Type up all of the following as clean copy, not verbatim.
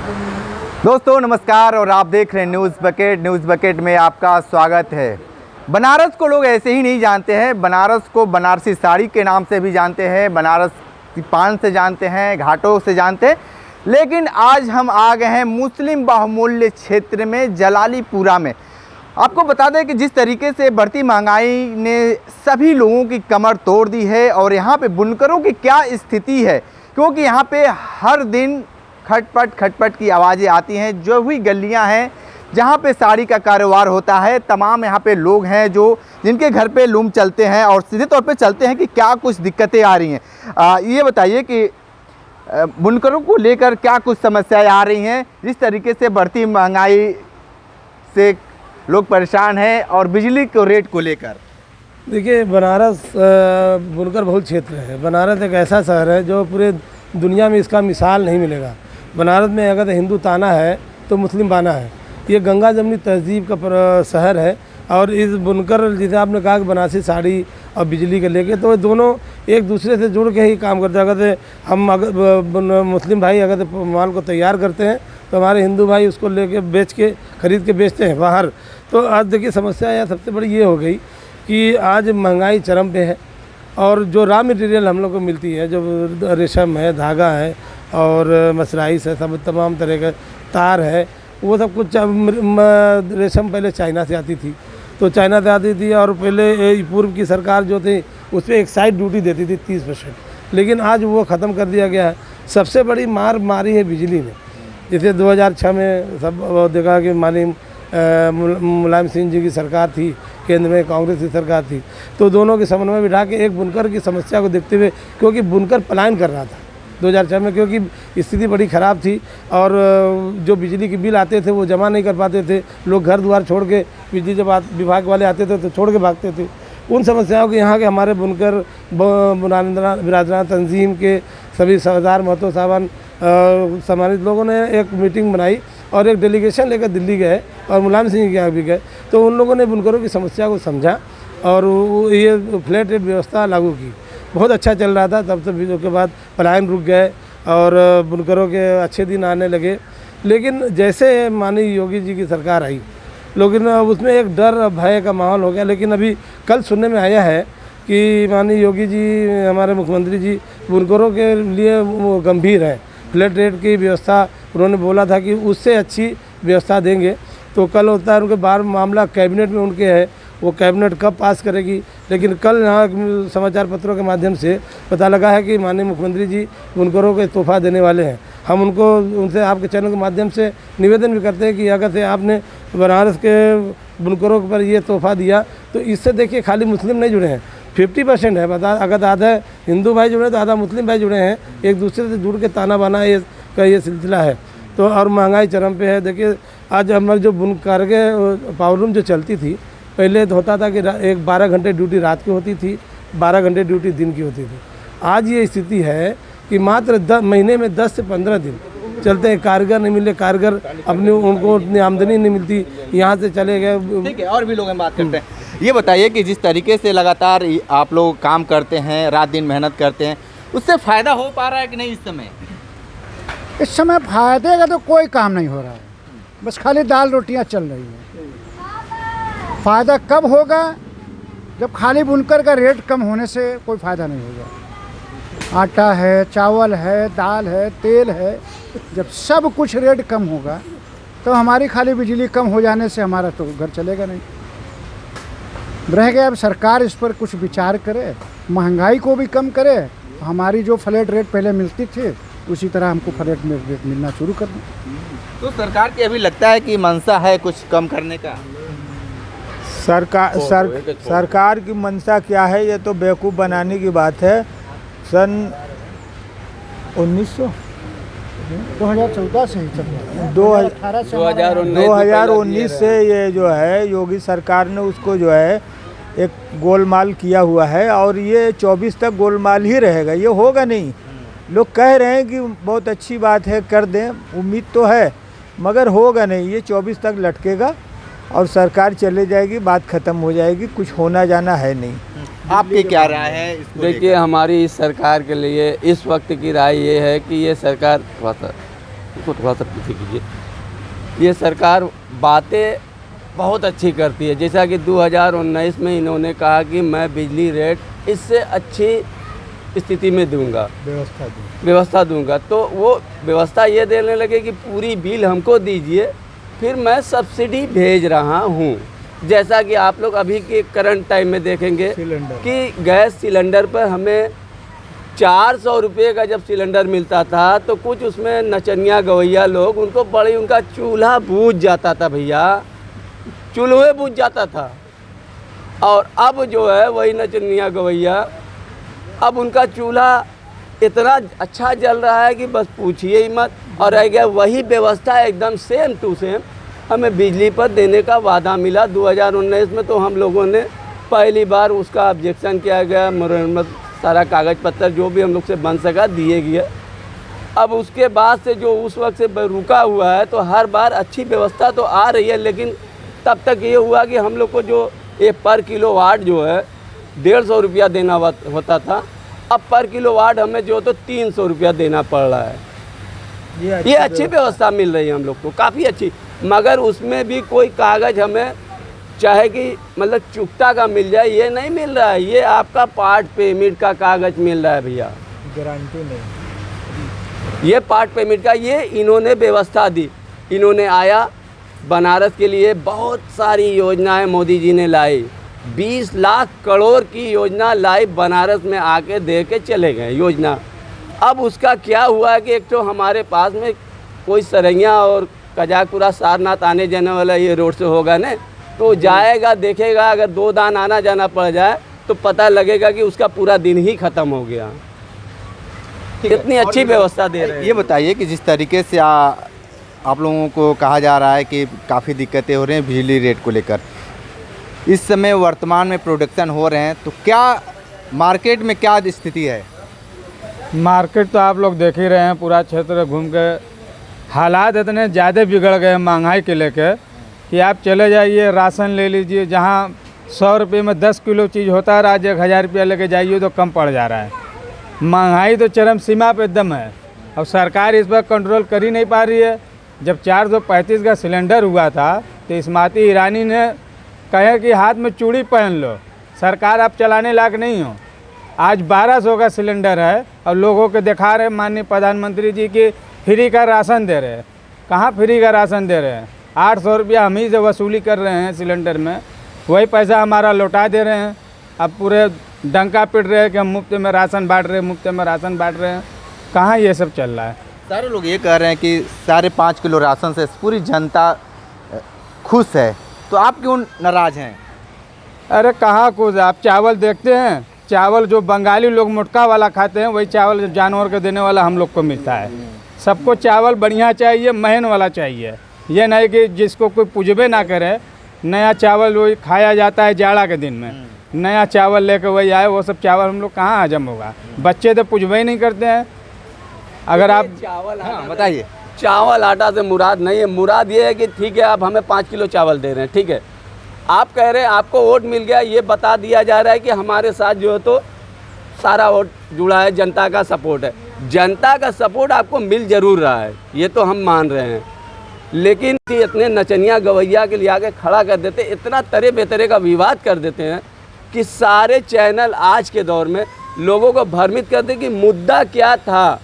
दोस्तों नमस्कार और आप देख रहे हैं न्यूज़ बकेट में आपका स्वागत है। बनारस को लोग ऐसे ही नहीं जानते हैं, बनारस को बनारसी साड़ी के नाम से भी जानते हैं, बनारस की पान से जानते हैं, घाटों से जानते हैं। लेकिन आज हम आ गए हैं मुस्लिम बाहुल्य क्षेत्र में जलालीपुरा में। आपको बता दें कि जिस तरीके से बढ़ती महंगाई ने सभी लोगों की कमर तोड़ दी है और यहाँ पे बुनकरों की क्या स्थिति है, क्योंकि यहाँ पे हर दिन खटपट की आवाज़ें आती हैं। जो भी गलियाँ हैं जहाँ पे साड़ी का कारोबार होता है, तमाम यहाँ पे लोग हैं जो जिनके घर पे लूम चलते हैं और सीधे तौर पे चलते हैं कि क्या कुछ दिक्कतें आ रही हैं। ये बताइए कि बुनकरों को लेकर क्या कुछ समस्याएं आ रही हैं, जिस तरीके से बढ़ती महंगाई से लोग परेशान हैं और बिजली के रेट को लेकर। देखिए, बनारस बुनकर बहुल क्षेत्र है। बनारस एक ऐसा शहर है जो पूरे दुनिया में इसका मिसाल नहीं मिलेगा। बनारस में अगर हिंदू ताना है तो मुस्लिम बाना है। ये गंगा जमनी तहजीब का शहर है और इस बुनकर, जैसे आपने कहा कि बनारसी साड़ी और बिजली के लेके, तो दोनों एक दूसरे से जुड़ के ही काम करते हैं। अगर हम मुस्लिम भाई अगर माल को तैयार करते हैं तो हमारे हिंदू भाई उसको लेके खरीद के बेचते हैं बाहर। तो आज देखिए, समस्या यह सबसे बड़ी ये हो गई कि आज महंगाई चरम पे है और जो रॉ मटेरियल हम लोग को मिलती है, जो रेशम है, धागा है और मसराइस है, सब तमाम तरह का तार है, वो सब कुछ रेशम पहले चाइना से आती थी, तो चाइना से आती थी और पहले पूर्व की सरकार जो थी उस पर एक्साइज ड्यूटी देती थी 30%, लेकिन आज वो ख़त्म कर दिया गया है। सबसे बड़ी मार मारी है बिजली ने। जैसे 2006 में सब देखा कि माननीय मुलायम सिंह जी की सरकार थी, केंद्र में कांग्रेस की सरकार थी, तो दोनों के समन्वय में बिठा के एक बुनकर की समस्या को देखते हुए, क्योंकि बुनकर पलायन कर रहा था 2006 में, क्योंकि स्थिति बड़ी ख़राब थी और जो बिजली के बिल आते थे वो जमा नहीं कर पाते थे। लोग घर द्वार छोड़ के, बिजली जब विभाग वाले आते थे तो छोड़ के भागते थे। उन समस्याओं के यहाँ के हमारे बुनकर बिरादरान तंजीम के सभी सरदार महतो साहबान सम्मानित लोगों ने एक मीटिंग बनाई और एक डेलीगेशन लेकर दिल्ली गए और मुलायम सिंह के यहाँ भी गए। तो उन लोगों ने बुनकरों की समस्या को समझा और ये फ्लैट रेट व्यवस्था लागू की। बहुत अच्छा चल रहा था। तब से के बाद पलायन रुक गए और बुनकरों के अच्छे दिन आने लगे। लेकिन जैसे माननीय योगी जी की सरकार आई, लेकिन उसमें एक डर भय का माहौल हो गया। लेकिन अभी कल सुनने में आया है कि माननीय योगी जी, हमारे मुख्यमंत्री जी, बुनकरों के लिए वो गंभीर है। फ्लैट रेट की व्यवस्था उन्होंने बोला था कि उससे अच्छी व्यवस्था देंगे। तो कल होता है उनके बार मामला कैबिनेट में उनके है, वो कैबिनेट कब पास करेगी। लेकिन कल यहाँ समाचार पत्रों के माध्यम से पता लगा है कि माननीय मुख्यमंत्री जी बुनकरों को तोहफा देने वाले हैं। हम उनसे आपके चैनल के माध्यम से निवेदन भी करते हैं कि अगर से आपने बनारस के बुनकरों पर ये तोहफा दिया तो इससे देखिए खाली मुस्लिम नहीं जुड़े हैं, 50% है। बता, अगर आधा हिंदू भाई जुड़े हैं तो आधा मुस्लिम भाई जुड़े हैं। एक दूसरे से जुड़ के ताना बाना ये सिलसिला है। तो और महंगाई चरम पे है। देखिए, आज हमारे जो बुनकर के पावर लूम जो चलती थी, पहले तो होता था कि एक 12 घंटे ड्यूटी रात की होती थी, 12 घंटे ड्यूटी दिन की होती थी। आज ये स्थिति है कि मात्र महीने में 10 से 15 दिन चलते हैं। कारीगर नहीं मिले, कारीगर उनको उतनी आमदनी नहीं मिलती, यहाँ से चले गए। ठीक है, और भी लोग हम बात करते हैं। ये बताइए कि जिस तरीके से लगातार आप लोग काम करते हैं, रात दिन मेहनत करते हैं, उससे फ़ायदा हो पा रहा है कि नहीं इस समय? इस समय फायदे का तो कोई काम नहीं हो रहा है, बस खाली दाल रोटियां चल रही है। फ़ायदा कब होगा? जब खाली बुनकर का रेट कम होने से कोई फ़ायदा नहीं होगा। आटा है, चावल है, दाल है, तेल है, जब सब कुछ रेट कम होगा तो हमारी खाली बिजली कम हो जाने से हमारा तो घर चलेगा नहीं। रह गया, अब सरकार इस पर कुछ विचार करे, महंगाई को भी कम करे। हमारी जो फ्लैट रेट पहले मिलती थी उसी तरह हमको फ्लैट रेट मिलना शुरू कर दें। तो सरकार की अभी लगता है कि मंशा है कुछ कम करने का? सरकार की मंशा क्या है, ये तो बेवकूफ़ बनाने की बात है। सन 2014 से ही चल रहा है, 2019 से ये जो है योगी सरकार ने उसको जो है एक गोलमाल किया हुआ है और ये 24 तक गोलमाल ही रहेगा, ये होगा नहीं। लोग कह रहे हैं कि बहुत अच्छी बात है, कर दें, उम्मीद तो है, मगर होगा नहीं। ये 24 तक लटकेगा और सरकार चले जाएगी, बात ख़त्म हो जाएगी, कुछ होना जाना है नहीं। आपकी क्या राय है इसको? देखिए, हमारी इस सरकार के लिए इस वक्त की राय ये है कि ये सरकार उसको थोड़ा सा पीछे कीजिए। ये सरकार बातें बहुत अच्छी करती है, जैसा कि 2019 में इन्होंने कहा कि मैं बिजली रेट इससे अच्छी स्थिति में दूंगा, व्यवस्था दूंगा। तो वो व्यवस्था ये देने लगे कि पूरी बिल हमको दीजिए, फिर मैं सब्सिडी भेज रहा हूँ। जैसा कि आप लोग अभी के करंट टाइम में देखेंगे कि गैस सिलेंडर पर हमें 400 रुपये का जब सिलेंडर मिलता था तो कुछ उसमें नचनिया गवैया लोग उनको बड़ी उनका चूल्हा बूझ जाता था भैया, चूल्हे बूझ जाता था। और अब जो है वही नचनिया गवैया, अब उनका चूल्हा इतना अच्छा जल रहा है कि बस पूछिए ही मत। और रह गया वही व्यवस्था एकदम सेम टू सेम हमें बिजली पर देने का वादा मिला 2019 में। तो हम लोगों ने पहली बार उसका ऑब्जेक्शन किया गया, मुरम्मत सारा कागज़ पत्तर जो भी हम लोग से बन सका दिए गए। अब उसके बाद से जो उस वक्त से रुका हुआ है, तो हर बार अच्छी व्यवस्था तो आ रही है, लेकिन तब तक ये हुआ कि हम लोग को जो ये पर किलोवाट जो है 150 रुपया देना होता था, अब पर किलोवाट हमें जो तो 300 रुपया देना पड़ रहा है। ये अच्छी व्यवस्था मिल रही है हम लोग को, काफ़ी अच्छी। मगर उसमें भी कोई कागज़ हमें चाहे कि मतलब चुकता का मिल जाए, ये नहीं मिल रहा है। ये आपका पार्ट पेमेंट का कागज़ मिल रहा है भैया, गारंटी नहीं। ये पार्ट पेमेंट का ये इन्होंने व्यवस्था दी। इन्होंने आया बनारस के लिए बहुत सारी योजनाएं मोदी जी ने लाई, 20 लाख करोड़ की योजना लाई, बनारस में आके दे के चले गए योजना। अब उसका क्या हुआ है कि एक तो हमारे पास में कोई सरैया और कजाकपुरा सारनाथ आने जाने वाला ये रोड से होगा ना, तो जाएगा देखेगा, अगर 2 दान आना जाना पड़ जाए तो पता लगेगा कि उसका पूरा दिन ही ख़त्म हो गया। कितनी अच्छी व्यवस्था दे रहे हैं। ये बताइए कि जिस तरीके से आप लोगों को कहा जा रहा है कि काफ़ी दिक्कतें हो रही हैं बिजली रेट को लेकर, इस समय वर्तमान में प्रोडक्शन हो रहे हैं, तो क्या मार्केट में क्या स्थिति है? मार्केट तो आप लोग देख ही रहे हैं, पूरा क्षेत्र घूम के हालात इतने ज़्यादा बिगड़ गए महंगाई के लेकर कि आप चले जाइए राशन ले लीजिए, जहाँ 100 रुपये में 10 किलो चीज़ होता है, आज 1000 रुपया लेके जाइए तो कम पड़ जा रहा है। महंगाई तो चरम सीमा पे एकदम है। अब सरकार इस पर कंट्रोल कर ही नहीं पा रही है। जब 435 का सिलेंडर हुआ था तो स्मृति ईरानी ने कहे कि हाथ में चूड़ी पहन लो, सरकार आप चलाने लायक नहीं हो। आज 1200 का सिलेंडर है और लोगों को दिखा रहे माननीय प्रधानमंत्री जी की फ्री का राशन दे रहे हैं। कहाँ फ्री का राशन दे रहे हैं? 800 रुपया हम ही से वसूली कर रहे हैं सिलेंडर में, वही पैसा हमारा लौटा दे रहे हैं। अब पूरे डंका पिट रहे हैं कि हम मुफ्त में राशन बांट रहे हैं, मुफ्त में राशन बांट रहे हैं। कहाँ ये सब चल रहा है? सारे लोग ये कह रहे हैं कि 5.5 किलो राशन से पूरी जनता खुश है, तो आप क्यों नाराज़ हैं? अरे कहाँ खुश? आप चावल देखते हैं, चावल जो बंगाली लोग मोटका वाला खाते हैं वही चावल जानवर को देने वाला हम लोग को मिलता है। सबको चावल बढ़िया चाहिए, महीन वाला चाहिए। ये नहीं कि जिसको कोई पूजबे ना करे, नया चावल वही खाया जाता है जाड़ा के दिन में, नया चावल लेकर वही आए, वो सब चावल हम लोग कहाँ हजम होगा? बच्चे तो पूजबे ही नहीं करते हैं। अगर आप चावल हाँ बताइए। चावल आटा से मुराद नहीं है, मुराद ये है कि ठीक है आप हमें 5 किलो चावल दे रहे हैं, ठीक है, आप कह रहे हैं आपको वोट मिल गया, ये बता दिया जा रहा है कि हमारे साथ जो है तो सारा वोट जुड़ा है, जनता का सपोर्ट है। जनता का सपोर्ट आपको मिल जरूर रहा है, ये तो हम मान रहे हैं, लेकिन इतने नचनिया गवैया के लिए आके खड़ा कर देते, इतना तरह बेतरे का विवाद कर देते हैं कि सारे चैनल आज के दौर में लोगों को भ्रमित करते कि मुद्दा क्या था,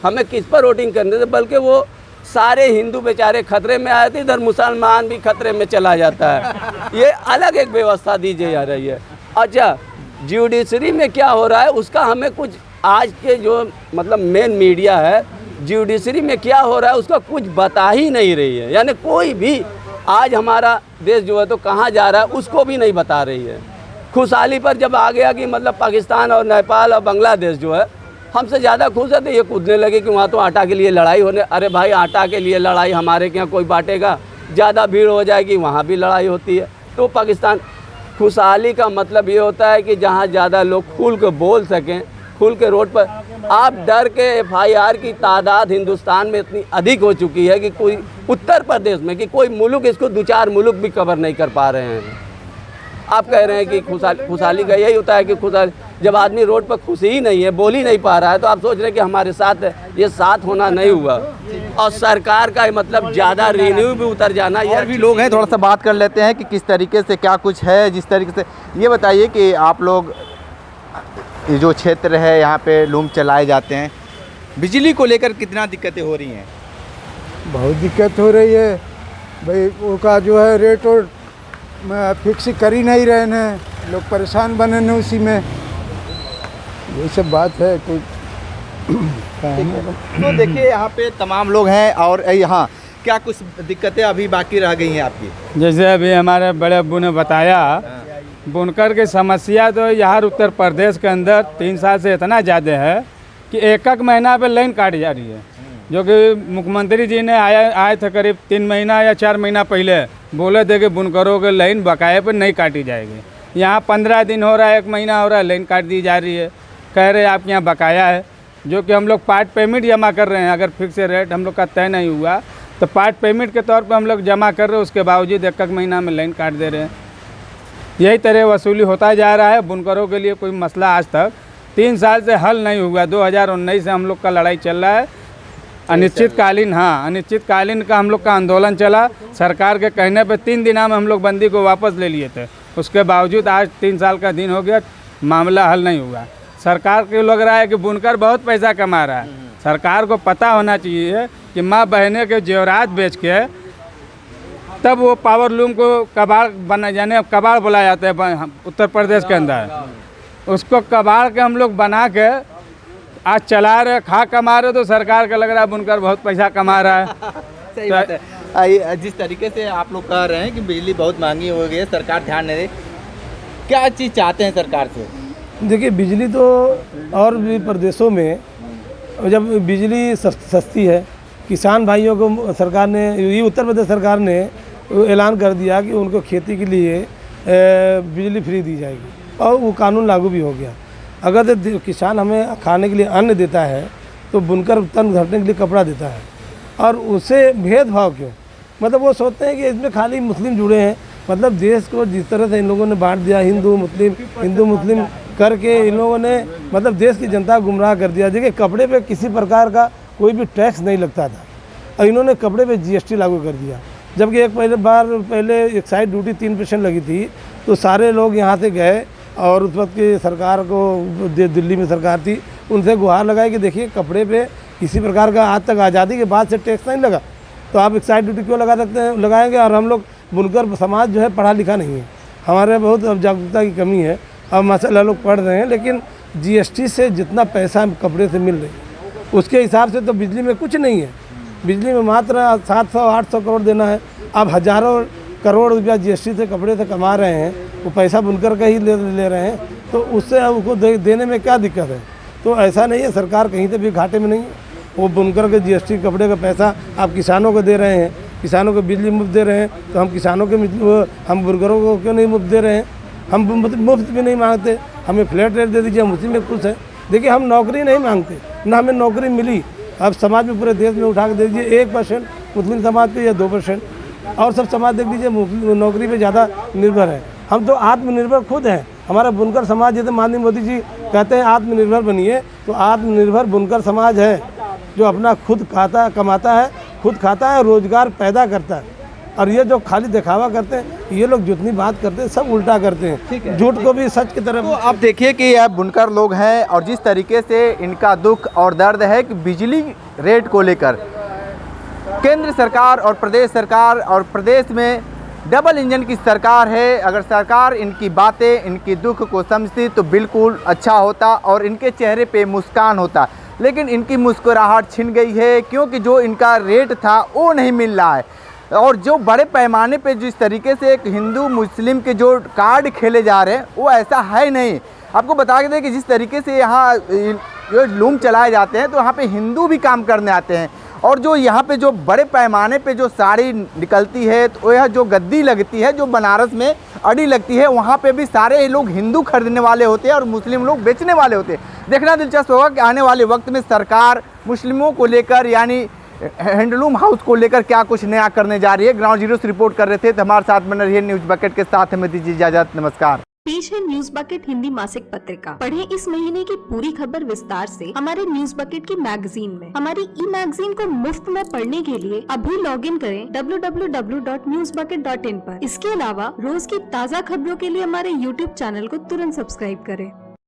हमें किस पर वोटिंग करने थे। बल्कि वो सारे हिंदू बेचारे खतरे में आए थे, इधर मुसलमान भी खतरे में चला जाता है। ये अलग एक व्यवस्था दी जा रही है। अच्छा, जुडिशरी में क्या हो रहा है उसका हमें कुछ, आज के जो मतलब मेन मीडिया है, जुडिशरी में क्या हो रहा है उसका कुछ बता ही नहीं रही है। यानी कोई भी आज हमारा देश जो है तो कहाँ जा रहा है उसको भी नहीं बता रही है। खुशहाली पर जब आ गया कि मतलब पाकिस्तान और नेपाल और बांग्लादेश जो है हमसे ज़्यादा खुश है, तो ये कूदने लगे कि वहाँ तो आटा के लिए लड़ाई होने। अरे भाई, आटा के लिए लड़ाई हमारे के यहाँ कोई बांटेगा? ज़्यादा भीड़ हो जाएगी, वहाँ भी लड़ाई होती है। तो पाकिस्तान, खुशहाली का मतलब ये होता है कि जहाँ ज़्यादा लोग खुल के बोल सकें, खुल के रोड पर। आप डर के FIR की तादाद हिंदुस्तान में इतनी अधिक हो चुकी है कि कोई उत्तर प्रदेश में कि कोई मुल्क इसको 2-4 मुल्क भी कवर नहीं कर पा रहे हैं। आप कह रहे हैं कि खुशहाली का यही होता है कि खुशहाली, जब आदमी रोड पर खुशी ही नहीं है, बोल ही नहीं पा रहा है, तो आप सोच रहे हैं कि हमारे साथ है। ये साथ होना नहीं हुआ। और सरकार का मतलब ज़्यादा रिन्यू भी उतर जाना। और भी लोग हैं, थोड़ा सा बात कर लेते हैं कि किस तरीके से क्या कुछ है। जिस तरीके से ये बताइए कि आप लोग ये जो क्षेत्र है यहाँ पे लूम चलाए जाते हैं, बिजली को लेकर कितना दिक्कतें हो रही हैं? बहुत दिक्कत हो रही है भाई। वो का जो है रेट और फिक्स कर ही नहीं रहे हैं, लोग परेशान बने हैं उसी में। ये सब बात है। कोई तो देखिए यहाँ पे तमाम लोग हैं। और यहाँ क्या कुछ दिक्कतें अभी बाकी रह गई हैं आपकी? जैसे अभी हमारे बड़े अब्बू ने बताया, बुनकर की समस्या तो यहाँ उत्तर प्रदेश के अंदर 3 साल से इतना ज़्यादा है कि एक महीना पे लाइन काटी जा रही है। जो कि मुख्यमंत्री जी ने आए थे करीब 3 महीना या 4 महीना पहले, बोले थे कि बुनकरों के लाइन बकाये पर नहीं काटी जाएगी। यहाँ 15 दिन हो रहा है, 1 महीना हो रहा है, लाइन काट दी जा रही है। कह रहे हैं आपके यहाँ बकाया है, जो कि हम लोग पार्ट पेमेंट जमा कर रहे हैं। अगर फिक्स रेट हम लोग का तय नहीं हुआ तो पार्ट पेमेंट के तौर पर हम लोग जमा कर रहे हैं, उसके बावजूद 1 महीना में लाइन काट दे रहे हैं। यही तरह वसूली होता जा रहा है। बुनकरों के लिए कोई मसला आज तक 3 साल से हल नहीं हुआ। 2019 से हम लोग का लड़ाई चल रहा है, अनिश्चितकालीन। हाँ, अनिश्चितकालीन का हम लोग का आंदोलन चला। सरकार के कहने पे 3 दिना में हम लोग बंदी को वापस ले लिए थे। उसके बावजूद आज 3 साल का दिन हो गया, मामला हल नहीं हुआ। सरकार को लग रहा है कि बुनकर बहुत पैसा कमा रहा है। सरकार को पता होना चाहिए कि माँ बहने के जेवरात बेच के तब वो पावर लूम को कबाड़ बना, यानी कबाड़ बोला जाता है उत्तर प्रदेश के अंदर। उसको कबाड़ के हम लोग बना के आज चला रहे, खा कमा रहे। तो सरकार का लग रहा है बुनकर बहुत पैसा कमा रहा है। सही बात है। जिस तरीके से आप लोग कह रहे हैं कि बिजली बहुत महंगी हो गई है, सरकार ध्यान नहीं दे, क्या चीज़ चाहते हैं सरकार से? देखिए, बिजली तो और भी प्रदेशों में जब बिजली सस्ती है, किसान भाइयों को सरकार ने, ये उत्तर प्रदेश सरकार ने ऐलान कर दिया कि उनको खेती के लिए बिजली फ्री दी जाएगी और वो कानून लागू भी हो गया। अगर तो किसान हमें खाने के लिए अन्न देता है तो बुनकर तन घटने के लिए कपड़ा देता है। और उससे भेदभाव क्यों? मतलब वो सोचते हैं कि इसमें खाली मुस्लिम जुड़े हैं। मतलब देश को जिस तरह से इन लोगों ने बांट दिया, हिंदू मुस्लिम करके इन लोगों ने मतलब देश की जनता गुमराह कर दिया। देखिए, कपड़े पे किसी प्रकार का कोई भी टैक्स नहीं लगता था और इन्होंने कपड़े पे GST लागू कर दिया। जबकि एक पहले एक्साइज ड्यूटी 3% लगी थी। तो सारे लोग यहाँ से गए और उस वक्त की सरकार को, दिल्ली में सरकार थी, उनसे गुहार लगाई कि देखिए, कपड़े पे किसी प्रकार का आज तक आज़ादी के बाद से टैक्स नहीं लगा, तो आप एक्साइज ड्यूटी क्यों लगा सकते हैं, लगाएंगे। और हम लोग बुनकर समाज जो है पढ़ा लिखा नहीं है, हमारे बहुत अब जागरूकता की कमी है। अब माशाल्लाह लोग पढ़ रहे हैं, लेकिन GST से जितना पैसा कपड़े से मिल रही है उसके हिसाब से तो बिजली में कुछ नहीं है। बिजली में मात्र 700-800 करोड़ देना है। अब हज़ारों करोड़ रुपया GST से कपड़े से कमा रहे हैं, वो पैसा बुनकर का ही ले रहे हैं। तो उससे अब उसको देने में क्या दिक्कत है? तो ऐसा नहीं है, सरकार कहीं से भी घाटे में नहीं है। वो बुनकर के GST कपड़े का पैसा आप किसानों को दे रहे हैं, किसानों को बिजली मुफ्त दे रहे हैं, तो हम किसानों के हम बुनकरों को क्यों नहीं मुफ्त दे रहे हैं? हम मुफ्त भी नहीं मांगते, हमें फ्लैट रेट दे दीजिए, हम उसी में खुश हैं। देखिए, हम नौकरी नहीं मांगते, ना हमें नौकरी मिली। अब समाज में पूरे देश में उठा के दे दीजिए 1% मुस्लिम समाज पे या 2%, और सब समाज देख लीजिए नौकरी पे ज़्यादा निर्भर है। हम तो आत्मनिर्भर खुद हैं। हमारा बुनकर समाज, जैसे माननीय मोदी जी कहते हैं आत्मनिर्भर बनिए, तो आत्मनिर्भर बुनकर समाज है जो अपना खुद कमाता है, खुद खाता है, रोजगार पैदा करता है। और ये जो खाली दिखावा करते हैं, ये लोग जितनी बात करते हैं सब उल्टा करते हैं, झूठ को भी सच की तरफ। तो आप देखिए कि यह बुनकर लोग हैं और जिस तरीके से इनका दुख और दर्द है कि बिजली रेट को लेकर केंद्र सरकार और प्रदेश सरकार, और प्रदेश में डबल इंजन की सरकार है। अगर सरकार इनकी बातें, इनकी दुख को समझती तो बिल्कुल अच्छा होता और इनके चेहरे पे मुस्कान होता, लेकिन इनकी मुस्कुराहट छिन गई है, क्योंकि जो इनका रेट था वो नहीं मिल रहा है। और जो बड़े पैमाने पे जिस तरीके से एक हिंदू मुस्लिम के जो कार्ड खेले जा रहे हैं, वो ऐसा है नहीं। आपको बता के दें कि जिस तरीके से यहाँ जो लूम चलाए जाते हैं, तो यहाँ पे हिंदू भी काम करने आते हैं। और जो यहाँ पे जो बड़े पैमाने पे जो साड़ी निकलती है, तो यह जो गद्दी लगती है, जो बनारस में अड़ी लगती है, वहाँ पे भी सारे लोग हिंदू खरीदने वाले होते हैं और मुस्लिम लोग बेचने वाले होते हैं। देखना दिलचस्प होगा कि आने वाले वक्त में सरकार मुस्लिमों को लेकर, यानी हैंडलूम हाउस को लेकर क्या कुछ नया करने जा रही है। ग्राउंड जीरो से रिपोर्ट कर रहे थे, तो हमारे साथ बने रहिए न्यूज़ बकेट के साथ। हमें दीजिए इजाजत, नमस्कार। पेश है न्यूज बकेट हिंदी मासिक पत्रिका। पढ़ें इस महीने की पूरी खबर विस्तार से हमारे न्यूज बकेट की मैगजीन में। हमारी ई मैगजीन को मुफ्त में पढ़ने के लिए अभी लॉगिन करें www.newsbucket.in पर। इसके अलावा रोज की ताज़ा खबरों के लिए हमारे YouTube चैनल को तुरंत सब्सक्राइब करें।